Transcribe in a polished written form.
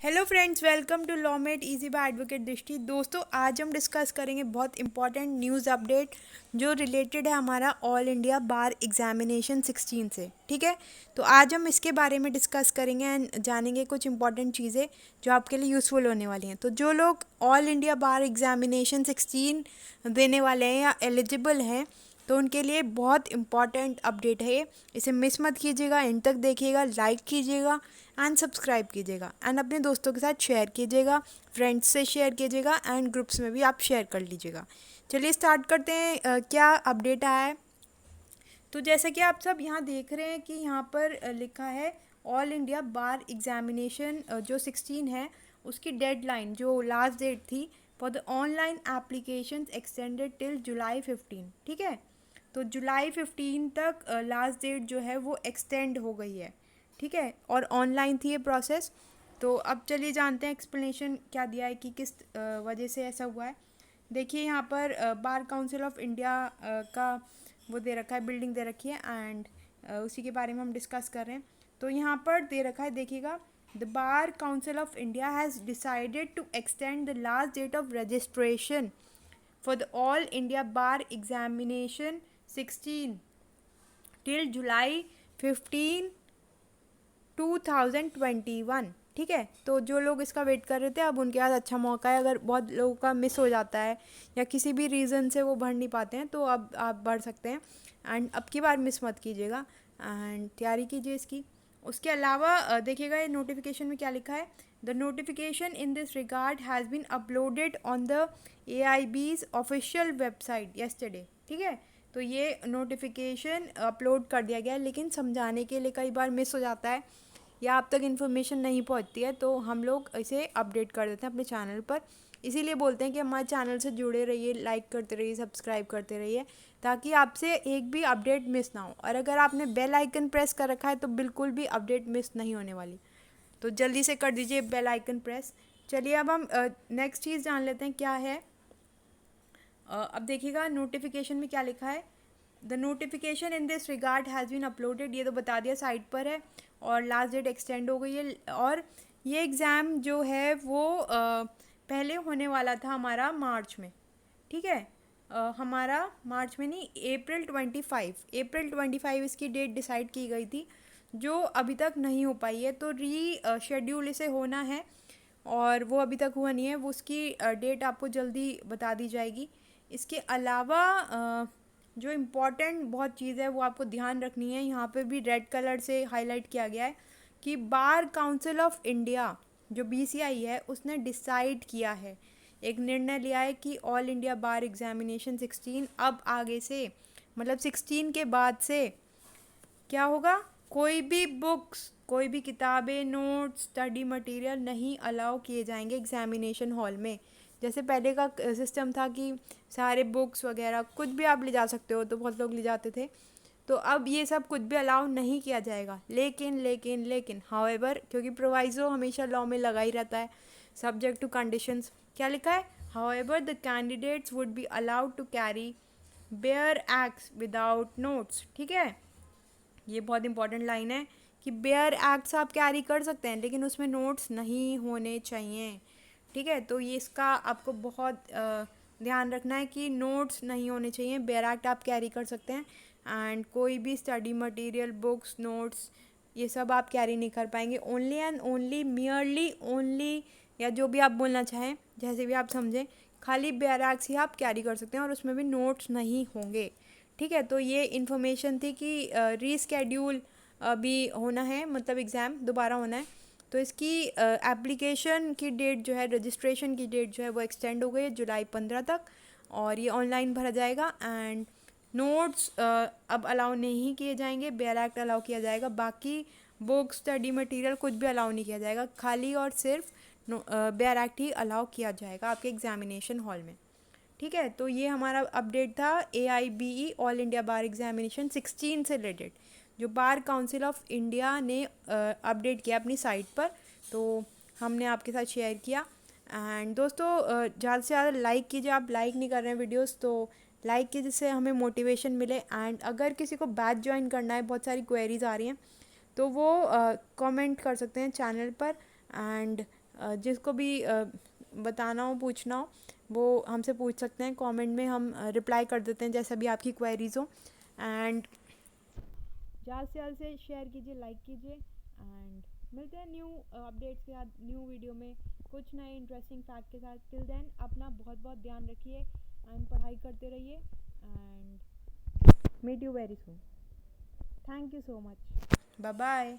Hello friends, welcome to law made easy by advocate Drishti. दोस्तों, आज हम डिस्कस करेंगे बहुत इंपॉर्टेंट न्यूज़ अपडेट जो रिलेटेड है हमारा ऑल इंडिया बार एग्जामिनेशन 16 से। ठीक है, तो आज हम इसके बारे में डिस्कस करेंगे एंड जानेंगे कुछ इंपॉर्टेंट चीज़ें जो आपके लिए यूज़फुल होने वाली हैं। तो जो लोग ऑल इंडिया बार एग्जामिनेशन 16 देने वाले हैं या एलिजिबल हैं, तो उनके लिए बहुत इंपॉर्टेंट अपडेट है ये। इसे मिस मत कीजिएगा, एंड तक देखिएगा, लाइक कीजिएगा एंड सब्सक्राइब कीजिएगा एंड अपने दोस्तों के साथ शेयर कीजिएगा, फ्रेंड्स से शेयर कीजिएगा एंड ग्रुप्स में भी आप शेयर कर लीजिएगा। चलिए स्टार्ट करते हैं। क्या अपडेट आया है। तो जैसा कि आप सब यहाँ देख रहे हैं कि यहाँ पर लिखा है ऑल इंडिया बार एग्जामिनेशन जो 16 है उसकी डेडलाइन जो लास्ट डेट थी for the online applications extended till July 15। ठीक है, तो जुलाई 15 तक लास्ट डेट जो है वो एक्सटेंड हो गई है। ठीक है, और ऑनलाइन थी ये प्रोसेस। तो अब चलिए जानते हैं एक्सप्लेनेशन क्या दिया है कि किस वजह से ऐसा हुआ है। देखिए यहाँ पर बार काउंसिल ऑफ इंडिया का वो दे रखा है, बिल्डिंग दे रखी है एंड उसी के बारे में हम डिस्कस कर रहे हैं। तो यहाँ पर दे रखा है, देखिएगा, the bar council of India has decided to extend the last date of registration for the All India Bar Examination 16 till July 15 2021। ठीक है, तो जो लोग इसका वेट कर रहे थे अब उनके पास अच्छा मौका है। अगर बहुत लोगों का मिस हो जाता है या किसी भी रीज़न से वो भर नहीं पाते हैं तो अब आप भर सकते हैं एंड अब की बार मिस मत कीजिएगा एंड तैयारी कीजिए इसकी। उसके अलावा देखिएगा ये नोटिफिकेशन में क्या लिखा है। The notification in this regard has been uploaded on the AIB's official website yesterday. ठीक है, तो ये नोटिफिकेशन अपलोड कर दिया गया है, लेकिन समझाने के लिए कई बार मिस हो जाता है या आप तक इन्फॉर्मेशन नहीं पहुंचती है तो हम लोग इसे अपडेट कर देते हैं अपने चैनल पर। इसीलिए बोलते हैं कि हमारे चैनल से जुड़े रहिए, लाइक करते रहिए, सब्सक्राइब करते रहिए ताकि आपसे एक भी अपडेट मिस ना हो। और अगर आपने बेल आइकन प्रेस कर रखा है तो बिल्कुल भी अपडेट मिस नहीं होने वाली, तो जल्दी से कर दीजिए बेल आइकन प्रेस। चलिए अब हम नेक्स्ट चीज़ जान लेते हैं क्या है। अब देखिएगा नोटिफिकेशन में क्या लिखा है। The notification in this regard has been uploaded, ये तो बता दिया साइट पर है और लास्ट डेट एक्सटेंड हो गई है। और ये एग्ज़ाम जो है वो पहले होने वाला था हमारा मार्च में। ठीक है, हमारा मार्च में नहीं, अप्रैल 25 इसकी डेट डिसाइड की गई थी जो अभी तक नहीं हो पाई है। तो री शेड्यूल इसे होना है और वो अभी तक हुआ नहीं है। वो उसकी डेट आपको जल्दी बता दी जाएगी। इसके अलावा जो इम्पोर्टेंट बहुत चीज़ है वो आपको ध्यान रखनी है, यहाँ पे भी रेड कलर से हाईलाइट किया गया है कि बार काउंसिल ऑफ इंडिया जो BCI है उसने डिसाइड किया है, एक निर्णय लिया है कि ऑल इंडिया बार एग्जामिनेशन 16 अब आगे से, मतलब 16 के बाद से क्या होगा, कोई भी बुक्स, कोई भी किताबें, नोट्स, स्टडी मटेरियल नहीं अलाउ किए जाएंगे एग्जामिनेशन हॉल में। जैसे पहले का सिस्टम था कि सारे बुक्स वगैरह कुछ भी आप ले जा सकते हो, तो बहुत लोग ले जाते थे, तो अब ये सब कुछ भी अलाउ नहीं किया जाएगा। लेकिन हाउएवर, क्योंकि प्रोवाइजो हमेशा लॉ में लगा ही रहता है, सब्जेक्ट टू कंडीशंस, क्या लिखा है, however the candidates would be allowed to carry bare acts without notes. ठीक है, ये बहुत इंपॉर्टेंट लाइन है कि बेयर एक्ट्स आप कैरी कर सकते हैं लेकिन उसमें नोट्स नहीं होने चाहिए। ठीक है, तो ये इसका आपको बहुत ध्यान रखना है कि नोट्स नहीं होने चाहिए, बेयर एक्ट आप कैरी कर सकते हैं एंड कोई भी स्टडी मटेरियल, बुक्स, नोट्स, ये सब आप कैरी नहीं कर पाएंगे। Only and only, merely only, या जो भी आप बोलना चाहें, जैसे भी आप समझें, खाली बेयर एक्ट्स ही आप कैरी कर सकते हैं और उसमें भी नोट्स नहीं होंगे। ठीक है, तो ये इन्फॉर्मेशन थी कि रीस्केड्यूल अभी होना है, मतलब एग्ज़ाम दोबारा होना है, तो इसकी एप्लीकेशन की डेट जो है, रजिस्ट्रेशन की डेट जो है वो एक्सटेंड हो गई है जुलाई 15 तक और ये ऑनलाइन भरा जाएगा एंड नोट्स अब अलाउ नहीं किए जाएंगे, बेयर एक्ट अलाउ किया जाएगा, बाकी बुक्स, स्टडी मटेरियल कुछ भी अलाउ नहीं किया जाएगा, खाली और सिर्फ बेयर एक्ट ही अलाउ किया जाएगा आपके एग्जामिनेशन हॉल में। ठीक है, तो ये हमारा अपडेट था AIBE ऑल इंडिया बार एग्जामिनेशन 16 से रिलेटेड, जो बार काउंसिल ऑफ इंडिया ने अपडेट किया अपनी साइट पर, तो हमने आपके साथ शेयर किया। एंड दोस्तों, ज़्यादा से ज़्यादा लाइक कीजिए, आप लाइक नहीं कर रहे हैं वीडियोस, तो लाइक कीजिए जिससे हमें मोटिवेशन मिले। एंड अगर किसी को बैच ज्वाइन करना है, बहुत सारी क्वेरीज आ रही हैं, तो वो कमेंट कर सकते हैं चैनल पर एंड जिसको भी बताना हो, पूछना हो, वो हमसे पूछ सकते हैं कमेंट में, हम रिप्लाई कर देते हैं जैसा भी आपकी क्वेरीज हो। एंड ज़्यादा से शेयर कीजिए, लाइक कीजिए, एंड मिलते हैं न्यू अपडेट्स के साथ, न्यू वीडियो में कुछ नए इंटरेस्टिंग फैक्ट के साथ। टिल देन अपना बहुत बहुत ध्यान रखिए एंड पढ़ाई करते रहिए, and meet you very soon. Thank you so much. Bye bye.